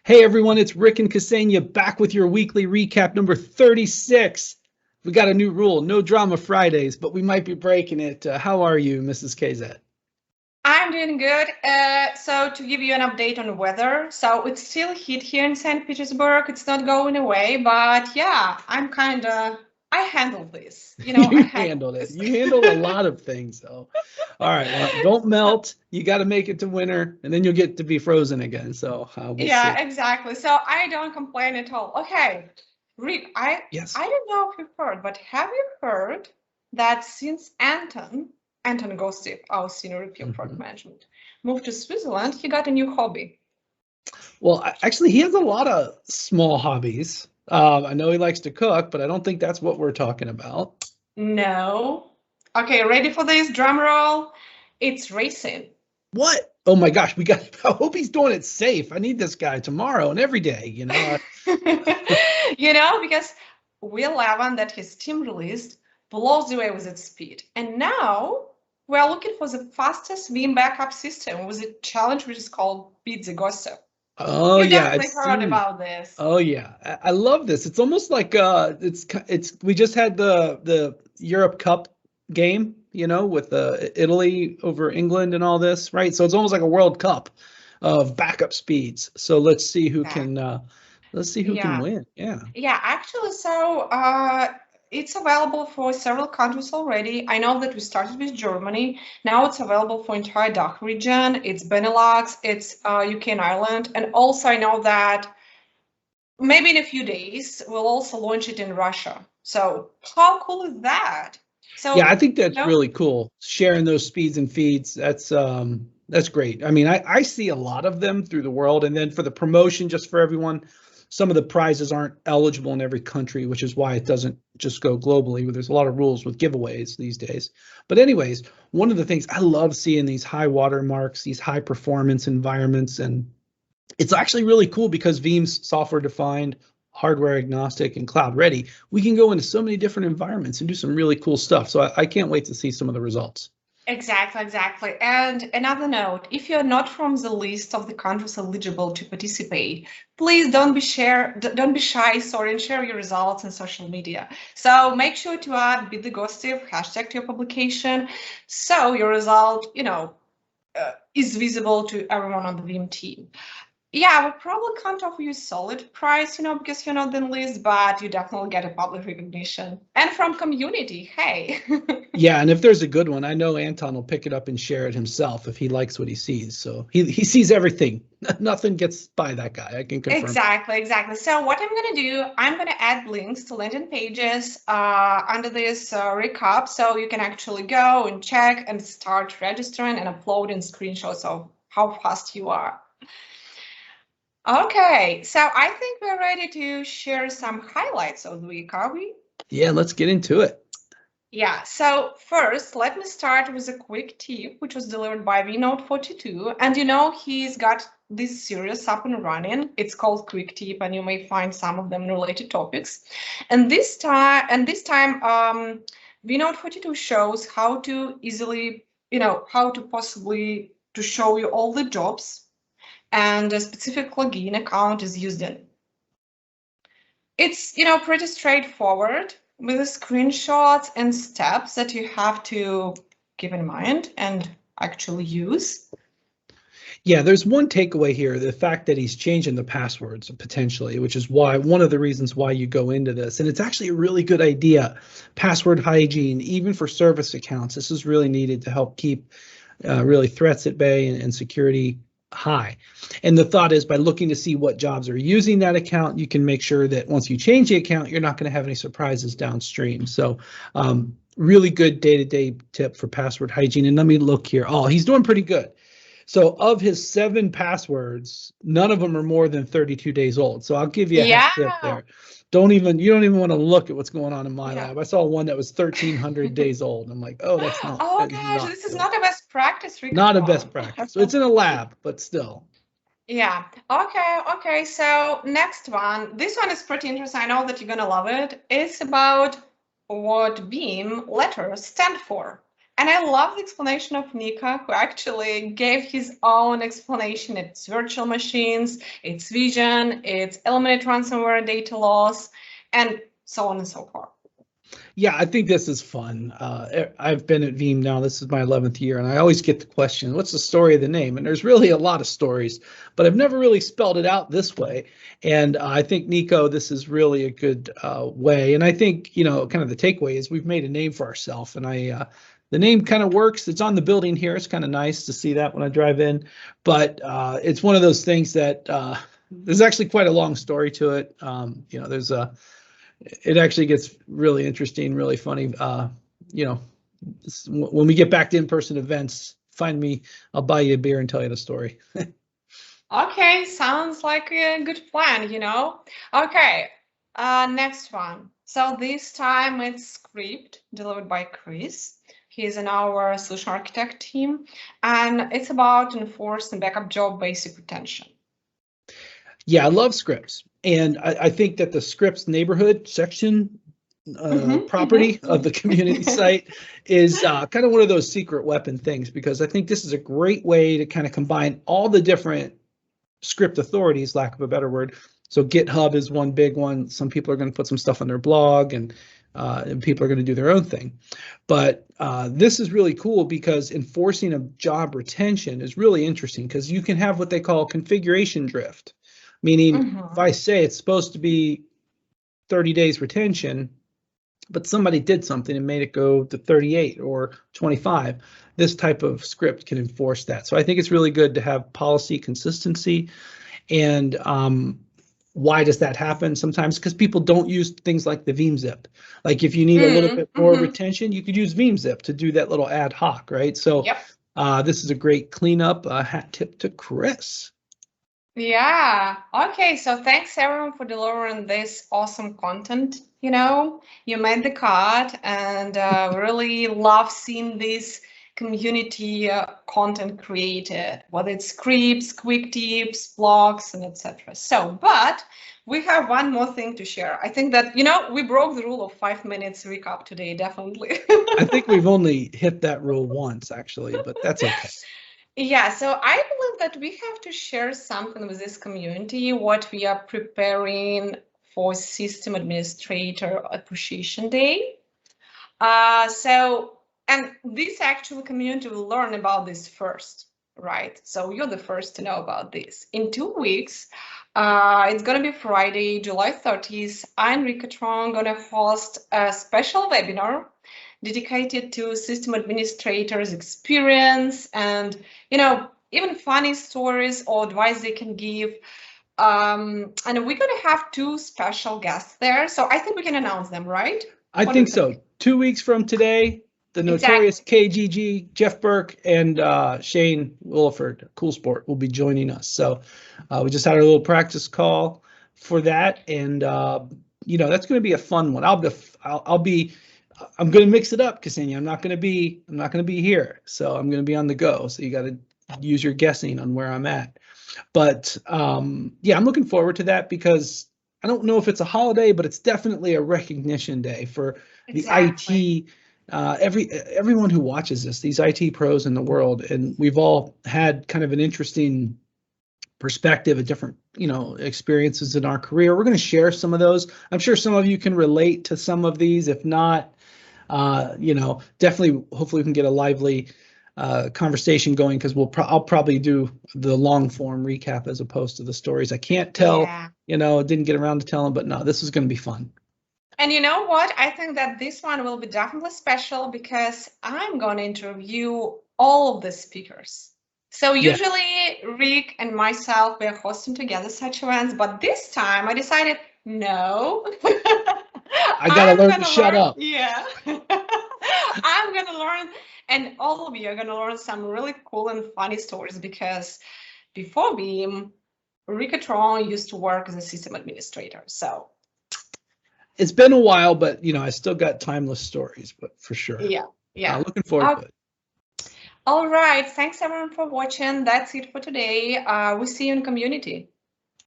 Hey everyone, it's Rick and Kseniya back with your weekly recap number 36. We got a new rule, no drama Fridays, but we might be breaking it. How are you, Mrs. KZ? I'm doing good. So to give you an update on the weather, so it's still heat here in St. Petersburg. It's not going away, but yeah, I handle this. I You handle handled it. this. You handled a lot of things, though. All right, well, don't melt. You got to make it to winter, and then you'll get to be frozen again. So we'll see. Yeah, exactly. So I don't complain at all. Okay, Rick, I Yes. I don't know if you've heard, but have you heard that since Anton Gossip, our senior VP of product Mhm. management, moved to Switzerland, he got a new hobby. Well, actually, he has a lot of small hobbies. I know he likes to cook, but I don't think that's what we're talking about. No. Okay, ready for this drum roll? It's racing. What? Oh my gosh, we got. I hope he's doing it safe. I need this guy tomorrow and every day. Because V11 that his team released blows away with its speed. And now we're looking for the fastest Veeam backup system with a challenge which is called Beat the Gossip. Oh You yeah, I've definitely heard seen. about this. Oh yeah, I love this. It's almost like it's. We just had the Europe Cup game, with Italy over England and all this, right? So it's almost like a World Cup of backup speeds. So let's see who can Yeah. win. Yeah. Yeah, actually, it's available for several countries already. I know that we started with Germany. Now it's available for entire DACH region. It's Benelux, it's UK and Ireland, and also I know that maybe in a few days we'll also launch it in Russia. So how cool is that? Yeah, So, I think you that's know, really cool. Sharing those speeds and feeds, that's great. I mean, I see a lot of them through the world, and then for the promotion, just for everyone, some of the prizes aren't eligible in every country, which is why it doesn't just go globally. There's a lot of rules with giveaways these days. But anyways, one of the things I love seeing these high watermarks, these high performance environments, and it's actually really cool because Veeam's software defined, hardware agnostic, and cloud ready. We can go into so many different environments and do some really cool stuff. So I can't wait to see some of the results. exactly, exactly. And another note, if you're not from the list of the countries eligible to participate, please don't be shy, sorry, and share your results on social media. So make sure to add Beat the Gossip hashtag to your publication so your result, is visible to everyone on the Veeam team. Yeah, we probably can't offer you a solid price, because you're not in the list, but you definitely get a public recognition. And from community, hey. Yeah, and if there's a good one, I know Anton will pick it up and share it himself if he likes what he sees. So he sees everything. Nothing gets by that guy. I can confirm. Exactly, exactly. So what I'm going to do, I'm going to add links to landing pages under this recap, so you can actually go and check and start registering and uploading screenshots of how fast you are. Okay, so I think we're ready to share some highlights of the week, are we? Yeah, let's get into it. Yeah, so first, let me start with a quick tip, which was delivered by vNote42. And he's got this series up and running. It's called Quick Tip, and you may find some of them related topics. And this time, vNote42 shows how to easily, how to possibly to show you all the jobs and a specific login account is used in. It's, pretty straightforward with the screenshots and steps that you have to keep in mind and actually use. Yeah, there's one takeaway here, the fact that he's changing the passwords potentially, which is why one of the reasons why you go into this. And it's actually a really good idea. Password hygiene, even for service accounts, this is really needed to help keep really threats at bay and security high. And the thought is by looking to see what jobs are using that account, you can make sure that once you change the account, you're not going to have any surprises downstream. So really good day-to-day tip for password hygiene. And let me look here. Oh, he's doing pretty good. So of his 7 passwords, none of them are more than 32 days old. So I'll give you a hat Yeah. tip there. You don't even want to look at what's going on in my Yeah. lab. I saw one that was 1,300 days old. I'm like, oh, Oh that is gosh, not this is good. not a best practice, Rick. Not Come a best on. practice. So it's in a lab, but still. Yeah. Okay. So next one. This one is pretty interesting. I know that you're gonna love it. It's about what Veeam letters stand for. And I love the explanation of Nika, who actually gave his own explanation. It's virtual machines, it's vision, it's eliminate ransomware data loss, and so on and so forth. Yeah, I think this is fun. I've been at Veeam now. This is my 11th year, and I always get the question, what's the story of the name? And there's really a lot of stories, but I've never really spelled it out this way. And I think, Nico, this is really a good way. And I think, kind of the takeaway is we've made a name for ourselves. And the name kind of works. It's on the building here. It's kind of nice to see that when I drive in. But it's one of those things that there's actually quite a long story to it. It actually gets really interesting, really funny. When we get back to in-person events, find me, I'll buy you a beer and tell you the story. Okay, sounds like a good plan, Okay, next one. So this time it's script delivered by Chris. He's in our solution architect team, and it's about enforce and backup job basic retention. Yeah, I love scripts. And I think that the scripts neighborhood section property of the community site is kind of one of those secret weapon things, because I think this is a great way to kind of combine all the different script authorities, lack of a better word. So GitHub is one big one. Some people are going to put some stuff on their blog, and people are going to do their own thing. But this is really cool because enforcing a job retention is really interesting, because you can have what they call configuration drift. Meaning, if I say it's supposed to be 30 days retention, but somebody did something and made it go to 38 or 25, this type of script can enforce that. So I think it's really good to have policy consistency. And why does that happen? Sometimes because people don't use things like the Veeam zip. Like if you need a little bit more retention, you could use Veeam zip to do that little ad hoc, right? So this is a great cleanup. Hat tip to Chris. Yeah. Okay. So thanks everyone for delivering this awesome content. You made the cut, and really love seeing this community content created, whether it's scripts, quick tips, blogs, and etc. So, but we have one more thing to share. I think that, we broke the rule of 5 minutes recap today, definitely. I think we've only hit that rule once, actually, but that's okay. Yeah, so I believe that we have to share something with this community, what we are preparing for System Administrator Appreciation Day. And this actual community will learn about this first, right? So you're the first to know about this. In 2 weeks, it's going to be Friday, July 30th. I'm Ricatron, going to host a special webinar dedicated to system administrators' experience and, even funny stories or advice they can give. And we're going to have 2 special guests there. So I think we can announce them, right? I think so. 2 weeks from today, the notorious KGG, Jeff Burke, and Shane Williford, Cool Sport, will be joining us. So we just had our little practice call for that. And, that's going to be a fun one. I'm going to mix it up, Kseniya. I'm not going to be here. So I'm going to be on the go. So you got to use your guessing on where I'm at. But I'm looking forward to that, because I don't know if it's a holiday, but it's definitely a recognition day for the IT, everyone who watches this, these IT pros in the world. And we've all had kind of an interesting perspective of different, experiences in our career. We're going to share some of those. I'm sure some of you can relate to some of these. If not, definitely, hopefully we can get a lively conversation going, because I'll probably do the long form recap as opposed to the stories I can't tell. Didn't get around to telling, but no, this is going to be fun. And you know what? I think that this one will be definitely special, because I'm going to interview all of the speakers. So usually Rick and myself, we're hosting together such events, but this time I decided, no. I got to learn to shut up. Yeah. I'm going to learn, and all of you are going to learn some really cool and funny stories, because before Veeam, Ricatron used to work as a system administrator. So it's been a while, but I still got timeless stories, but for sure. Yeah. Looking forward to it. All right. Thanks everyone for watching. That's it for today. We'll see you in community.